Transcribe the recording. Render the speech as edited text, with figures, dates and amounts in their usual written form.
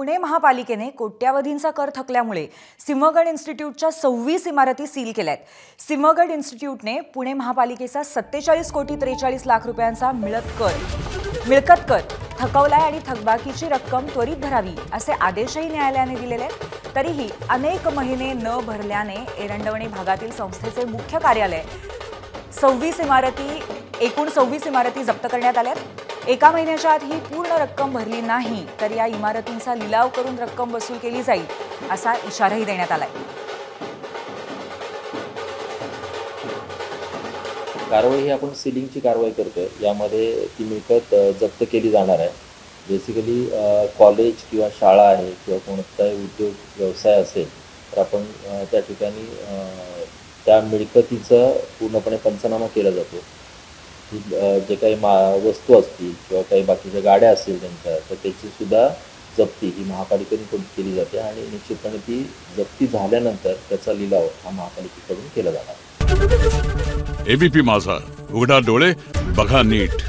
पुणे महापालिकेने कोट्यावधींचा कर थकल्यामुळे सिंहगड इन्स्टिट्यूटच्या 26 इमारती सील केल्यात। सिंहगड इन्स्टिट्यूटने पुणे महापालिकेचा 47 कोटी 43 लाख रुपयांचा मिळकत कर थकवलाय आणि थकबाकीची रक्कम त्वरित भरावी असे आदेशही न्यायालयाने दिलेले आहेत। तरीही अनेक महिने न भरल्याने एरंडवणे भागातील संस्थेचे मुख्य कार्यालय एकूण 26 इमारती जप्त करण्यात आल्यात। एका महिन्याच्या आत ही पूर्ण रक्कम भरली नाही तर या इमारतींचा लिलाव करून रक्कम वसूल केली जाईल असा इशाराही देण्यात आलाय। कारवाई ही आपण सीलिंगची कारवाई करतोय। यामध्ये ती मिळकत जप्त केली जाणार आहे। बेसिकली कॉलेज किंवा शाळा आहे किंवा कोणताही उद्योग व्यवसाय असेल तर आपण त्या ठिकाणी त्या मिळकतीचा पूर्णपणे पंचनामा केला जातो। जे काही वस्तू असतील किंवा काही बाकीच्या गाड्या असतील त्यांच्या तर त्याची सुद्धा जप्ती ही महापालिकेकडून केली जाते आणि निश्चितपणे ती जप्ती झाल्यानंतर त्याचा लिलाव हा महापालिकेकडून केला जाणार। एबीपी माझा, उघडा डोळे बघा नीट।